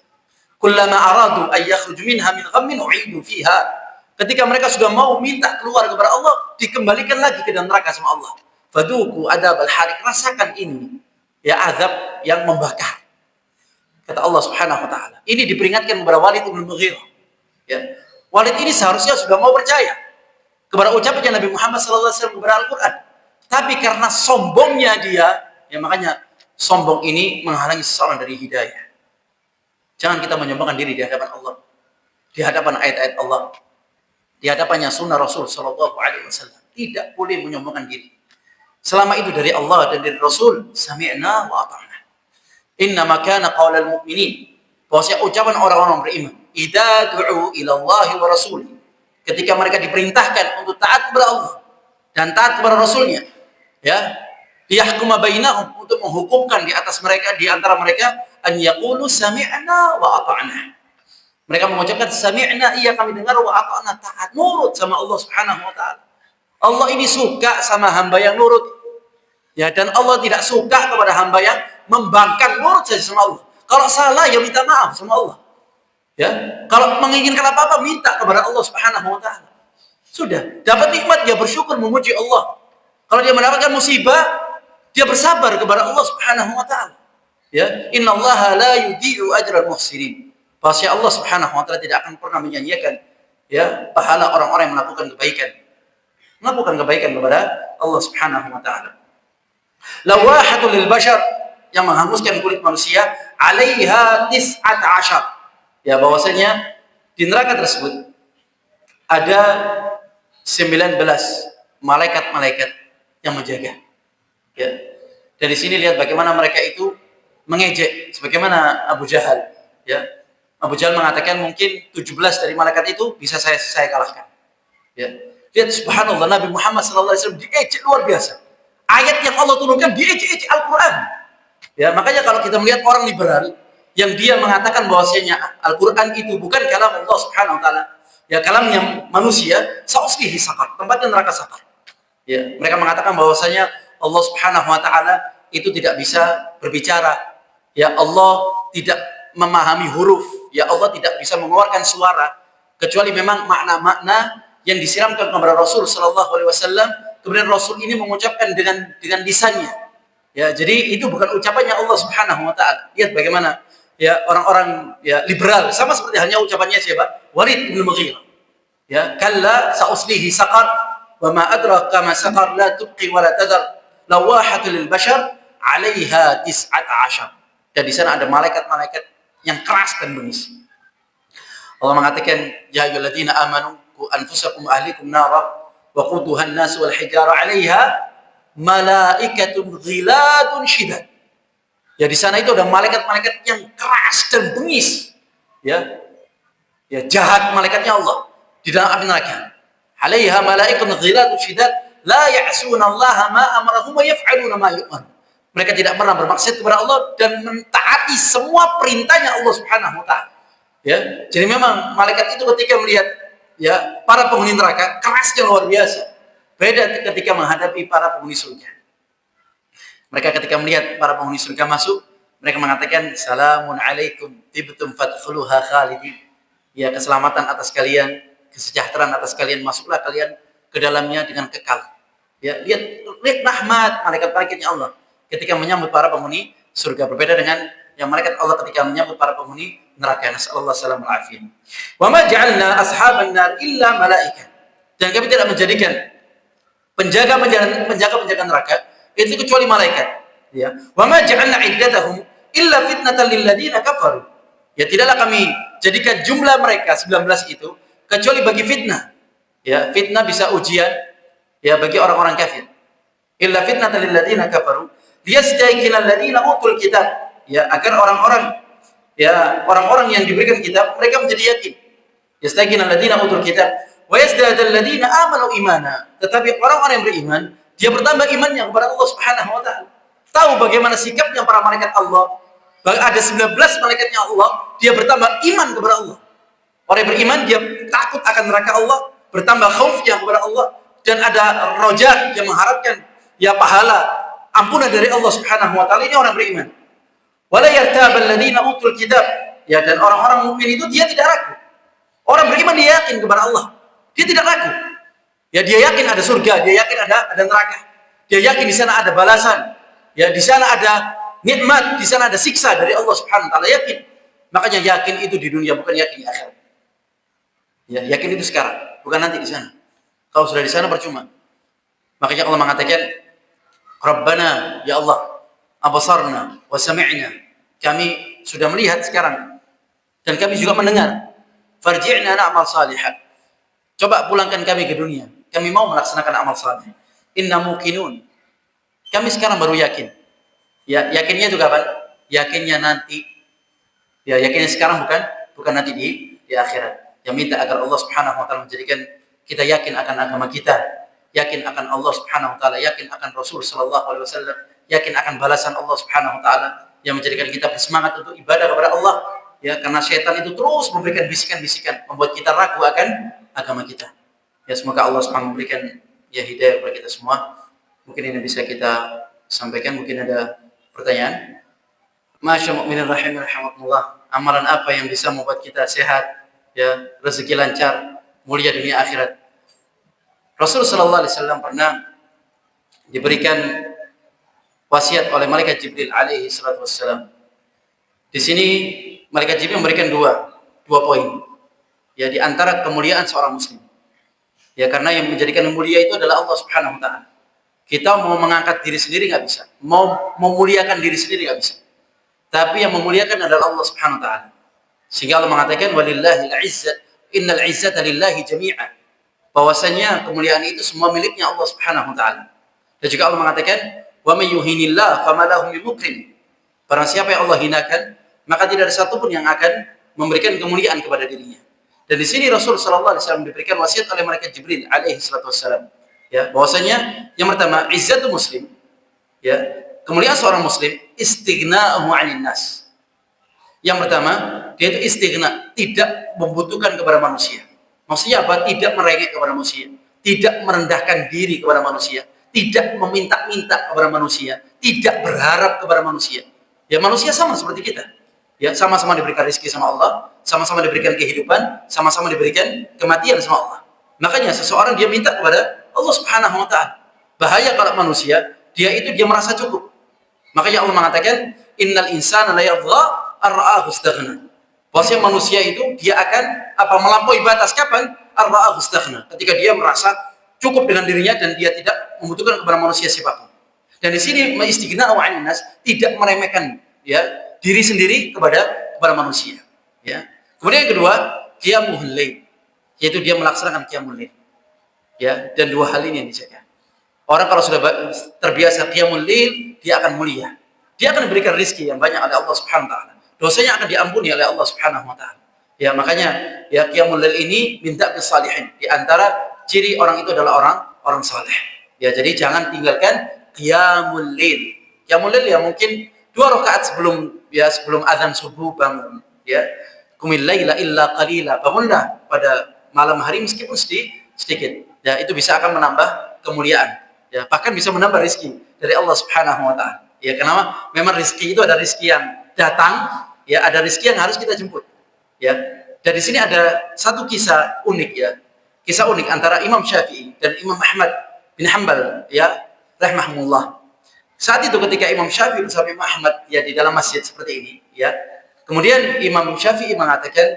A: Kullama aradu ay yakhruju minha min ghammin u'idu fiha. Ketika mereka sudah mau minta keluar kepada Allah, dikembalikan lagi ke dalam neraka sama Allah. Faduku adabal harik, rasakan ini, ya, azab yang membakar. Kata Allah Subhanahu wa taala. Ini diperingatkan kepada Walid bin Mughirah. Ya. Walid ini seharusnya sudah mau percaya kepada ucapannya Nabi Muhammad SAW kepada Al-Quran. Tapi karena sombongnya dia, ya, makanya sombong ini menghalangi seseorang dari hidayah. Jangan kita menyombongkan diri di hadapan Allah, di hadapan ayat-ayat Allah, di hadapannya sunnah Rasul Sallallahu Alaihi Wasallam. Tidak boleh menyombongkan diri. Selama itu dari Allah dan dari Rasul, sami'na wa ata'na. Innama kana qaulal mu'minin, bahwasanya ucapan orang-orang beriman, idza du'u ila Allah wa Rasulih, ketika mereka diperintahkan untuk taat kepada Allah dan taat kepada Rasulnya, ya, liyahkuma bainahum, untuk menghukumkan di atas mereka, di antara mereka, an yaqulu sami'na wa ata'na. Mereka mengucapkan sami'na, iya kami dengar, wa ata'na, taat, nurut sama Allah Subhanahu wa taala. Allah ini suka sama hamba yang nurut. Ya, dan Allah tidak suka kepada hamba yang membangkang nurut saja sama Allah. Kalau salah ya minta maaf sama Allah. Ya, kalau menginginkan apa-apa minta kepada Allah Subhanahu wa taala. Sudah, dapat nikmat dia bersyukur memuji Allah. Kalau dia mendapatkan musibah, dia bersabar kepada Allah Subhanahu wa taala. Ya, innallaha la yudhi'u ajral muhsinin. Bahwasanya Allah Subhanahu wa taala tidak akan pernah menyanyiakan ya pahala orang-orang yang melakukan kebaikan. Melakukan kebaikan kepada Allah Subhanahu wa taala. Lawahatul lil bashar, yang menghanguskan kulit manusia, 'alaiha 19. Ya, bahwasanya di neraka tersebut ada 19 malaikat-malaikat yang menjaga. Ya. Dari sini lihat bagaimana mereka itu mengejek, sebagaimana Abu Jahal. Ya. Abu Jahal mengatakan mungkin 17 dari malaikat itu bisa saya kalahkan. Ya. Lihat subhanallah, Nabi Muhammad SAW diejek luar biasa. Ayat yang Allah turunkan diejek-ejek Al-Quran. Ya, makanya kalau kita melihat orang liberal yang dia mengatakan bahwasanya Al-Quran itu bukan kalam Allah Subhanahu wa taala, ya kalamnya manusia, sa'uslihi saqar, tempatnya neraka saqar. Ya, mereka mengatakan bahwasanya Allah Subhanahu wa taala itu tidak bisa berbicara. Ya, Allah tidak memahami huruf. Ya, Allah tidak bisa mengeluarkan suara kecuali memang makna-makna yang disiramkan kepada Rasul sallallahu alaihi wasallam. Kemudian Rasul ini mengucapkan dengan lisannya. Ya, jadi itu bukan ucapannya Allah Subhanahu wa taala. Lihat bagaimana ya orang-orang ya liberal, sama seperti halnya ucapannya siapa? Walid bin Mughirah. Ya, kalla sa'uslihi saqar wa ma adraka ma saqar la tubqi wa la tadar lawahatul lil bashar 'alaiha 19. Dan di sana ada malaikat-malaikat yang keras dan bengis. Allah mengatakan, ya ayyuhalladzina amanu qu anfusakum ahlikum nara wa quduha an-nas wal hijara 'alaiha malaikatun ghiladun syidad. Ya, di sana itu ada malaikat-malaikat yang keras dan bengis. Ya. Ya, jahat malaikatnya Allah di dalam api neraka. 'Alaiha malaikatun ghiladun syidad la ya'suna Allah ma amarahum wa yaf'aluna ma yu'mar. Mereka tidak pernah bermaksiat kepada Allah dan mentaati semua perintahnya Allah Subhanahu wa taala. Ya. Jadi memang malaikat itu ketika melihat ya para penghuni neraka kerasnya luar biasa. Beda ketika menghadapi para penghuni surga. Mereka ketika melihat para penghuni surga masuk, mereka mengatakan salamun alaikum tibtum fadkhuluha khalidin. Ya, keselamatan atas kalian, kesejahteraan atas kalian, masuklah kalian ke dalamnya dengan kekal. Ya, lihat rahmat malaikat-malaikatnya Allah ketika menyambut para penghuni surga, berbeda dengan yang malaikat Allah ketika menyambut para penghuni neraka. Nasallallahu alaihi wasallam. Wa ma ja'alna ashaban nar illa malaika. Dan kami tidak menjadikan penjaga neraka itu kecuali malaikat. Ya. Wa ma ja'alna iddatahum illa fitnatan lil ladzina kafaru. Ya, tidaklah kami jadikan jumlah mereka 19 itu kecuali bagi fitnah. Ya, fitnah bisa ujian ya bagi orang-orang kafir. Illa fitnatan lil ladzina kafaru liyastayqina alladziina utul kitab. Ya, agar orang-orang yang diberikan kitab mereka menjadi yakin. Yastayqina alladziina utul kitab wa yazdadal ladzina amanu imana. Tetapi orang-orang yang beriman dia bertambah imannya kepada Allah Subhanahu wa taala. Tahu bagaimana sikapnya para malaikat Allah. Ada 19 malaikatnya Allah, dia bertambah iman kepada Allah. Orang yang beriman dia takut akan neraka Allah, bertambah khaufnya kepada Allah, dan ada roja yang mengharapkan ya pahala ampunan dari Allah Subhanahu wa taala. Ini orang beriman. Wala yartabal ladzina utul kitab. Ya, dan orang-orang mukmin itu dia tidak ragu. Orang beriman dia yakin kepada Allah. Dia tidak ragu. Ya, dia yakin ada surga, dia yakin ada neraka. Dia yakin di sana ada balasan. Ya, di sana ada nikmat, di sana ada siksa dari Allah Subhanahu wa taala, yakin. Makanya yakin itu di dunia, bukan yakin di akhirat. Ya, yakin itu sekarang, bukan nanti di sana. Kalau sudah di sana percuma. Makanya Allah mengatakan, Rabbana, ya Allah, abasarna wa sami'na. Kami sudah melihat sekarang dan kami juga mendengar. Farji'na na'mal salihah. Coba pulangkan kami ke dunia. Kami mau melaksanakan amal saleh. Inna muqinun. Kami sekarang baru yakin. Ya, yakinnya juga apa? Yakinnya nanti. Ya, yakinnya sekarang bukan nanti di akhirat. Yang minta agar Allah Subhanahu wa taala menjadikan kita yakin akan agama kita. yakin akan Allah Subhanahu wa taala, yakin akan Rasul sallallahu alaihi wasallam, yakin akan balasan Allah Subhanahu wa taala, yang menjadikan kita bersemangat untuk ibadah kepada Allah, ya, karena setan itu terus memberikan bisikan-bisikan membuat kita ragu akan agama kita. Ya, semoga Allah Subhanahu memberikan ya hidayah kepada kita semua. Mungkin ini bisa kita sampaikan. Mungkin ada pertanyaan. Masya mu'minin rahimakumullah. Amalan apa yang bisa membuat kita sehat, ya, rezeki lancar, mulia dunia akhirat? Rasul sallallahu alaihi wasallam pernah diberikan wasiat oleh malaikat Jibril alaihi salatu wassalam. Di sini malaikat Jibril memberikan dua poin. Ya, di antara kemuliaan seorang muslim. Ya, karena yang menjadikan mulia itu adalah Allah Subhanahu wa taala. Kita mau mengangkat diri sendiri nggak bisa, mau memuliakan diri sendiri nggak bisa. Tapi yang memuliakan adalah Allah Subhanahu wa taala. Sehingga Allah mengatakan walillahil izzat, innal izzata lillahi jami'an. Bahwasanya kemuliaan itu semua miliknya Allah Subhanahu wa taala. Dan juga Allah mengatakan wa may yuhinillah fama lahu min mukrim. Barang siapa yang Allah hinakan, maka tidak ada satupun yang akan memberikan kemuliaan kepada dirinya. Dan di sini Rasul sallallahu alaihi wasallam diberikan wasiat oleh malaikat Jibril alaihi salatu wassalam. Ya, bahwasanya yang pertama izzatul muslim, ya, kemuliaan seorang muslim istighna'uhu 'anil nas. Yang pertama, dia itu istighna, tidak membutuhkan kepada manusia. Maksudnya apa? Tidak merengek kepada manusia, tidak merendahkan diri kepada manusia, tidak meminta-minta kepada manusia, tidak berharap kepada manusia. Ya, manusia sama seperti kita. Ya, sama-sama diberikan rezeki sama Allah, sama-sama diberikan kehidupan, sama-sama diberikan kematian sama Allah. Makanya seseorang dia minta kepada Allah Subhanahu wa taala. Bahaya kalau manusia, dia merasa cukup. Makanya Allah mengatakan, innal insana la yadgha ar-ra'ahu istaghna. Bahwasanya manusia itu dia akan melampaui batas kapan? Ar-ra'ahu istaghna. Ketika dia merasa cukup dengan dirinya dan dia tidak membutuhkan kepada manusia siapapun. Dan di sini istighna'u 'anil nas, tidak meremehkan ya diri sendiri kepada manusia, ya. Kemudian yang kedua, qiyamul lail, yaitu dia melaksanakan qiyamul lail. Ya, dan dua hal ini yang dijaga. Orang kalau sudah terbiasa qiyamul lail, dia akan mulia. Dia akan diberikan rezeki yang banyak oleh Allah Subhanahu wa taala. Dosanya akan diampuni oleh Allah Subhanahu wa taala. Ya, makanya ya qiyamul lail ini minta kesalihin. Di antara ciri orang itu adalah orang saleh. Ya, jadi jangan tinggalkan qiyamul lail. Qiyamul lail ya mungkin 2 rakaat sebelum azan subuh bangun, ya. Qumil laila illa qalila. Bangunlah pada malam hari meskipun sedikit. Ya, itu bisa akan menambah kemuliaan. Ya, bahkan bisa menambah rezeki dari Allah Subhanahu wa taala. Ya, kenapa? Memang rezeki itu ada rezeki yang datang, ya, ada rezeki yang harus kita jemput. Ya. Dan di sini ada satu kisah unik, ya. Kisah unik antara Imam Syafi'i dan Imam Ahmad bin Hanbal, ya, rahimahumullah. Saat itu ketika Imam Syafi'i bersama Imam Ahmad ya di dalam masjid seperti ini, ya. Kemudian Imam Syafi'i mengatakan,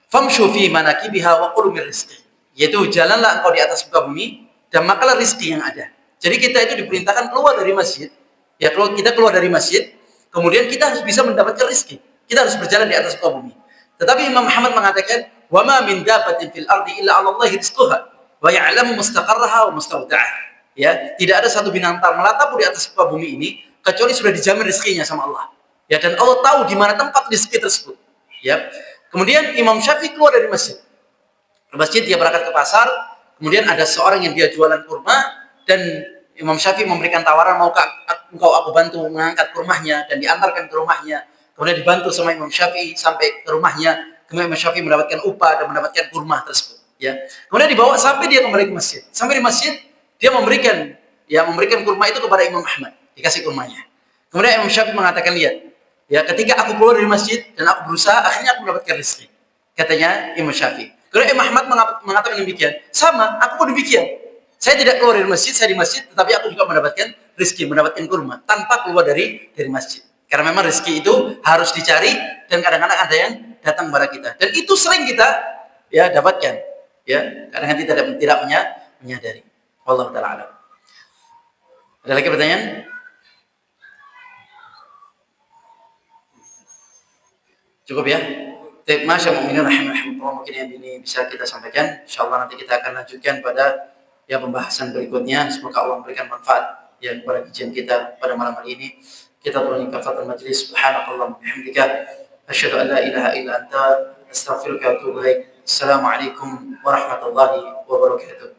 A: "Famshu fi manakibiha wa qulu mir rizqi." Yaitu jalanlah engkau di atas muka bumi dan makanlah rezeki yang ada. Jadi kita itu diperintahkan keluar dari masjid. Ya, kalau kita keluar dari masjid, kemudian kita harus bisa mendapatkan rezeki. Kita harus berjalan di atas muka bumi. Tetapi Imam Muhammad mengatakan, "Wa ma min dabbatin fil ardi illa 'ala Allahi rizquha wa ya'lamu mustaqarraha wa mustawda'aha." Ya, tidak ada satu binatang melata pun di atas muka bumi ini kecuali sudah dijamin rezekinya sama Allah. Ya, dan Allah tahu di mana tempat rezeki tersebut. Ya. Kemudian Imam Syafi'i keluar dari masjid. Di masjid dia berangkat ke pasar, kemudian ada seorang yang dia jualan kurma dan Imam Syafi'i memberikan tawaran, maukah engkau aku bantu mengangkat kurmanya, dan diantarkan ke rumahnya. Kemudian dibantu sama Imam Syafi'i sampai ke rumahnya. Kemudian Imam Syafi'i mendapatkan upah dan mendapatkan kurma tersebut. Ya. Kemudian dibawa sampai dia kembali ke masjid. Sampai di masjid dia memberikan kurma itu kepada Imam Ahmad, dikasih kurmanya. Kemudian Imam Syafi'i mengatakan, lihat, ya, ketika aku keluar dari masjid dan aku berusaha, akhirnya aku mendapatkan rezeki. Katanya Imam Syafi'i. Kemudian Imam Ahmad mengatakan demikian. Sama, aku pun demikian. Saya tidak keluar dari masjid, saya di masjid, tetapi aku juga mendapatkan rezeki, mendapatkan kurma tanpa keluar dari masjid. Karena memang rezeki itu harus dicari dan kadang-kadang ada yang datang kepada kita. Dan itu sering kita ya dapatkan. Ya, kadang-kadang tidak menyadari. Allah Ta'ala alam. Ada lagi pertanyaan? Cukup ya? Masya mu'minin rahimahumullah, mungkin yang ini bisa kita sampaikan. InsyaAllah nanti kita akan lanjutkan pada ya pembahasan berikutnya. Semoga Allah memberikan manfaat ya kepada kajian kita pada malam hari ini. Kita turunin kafatul majlis. Subhanakallah wa bihamdika asyhadu an la ilaha illa anta astaghfiruka wa atubu ilaik. Assalamu alaikum warahmatullahi wabarakatuh.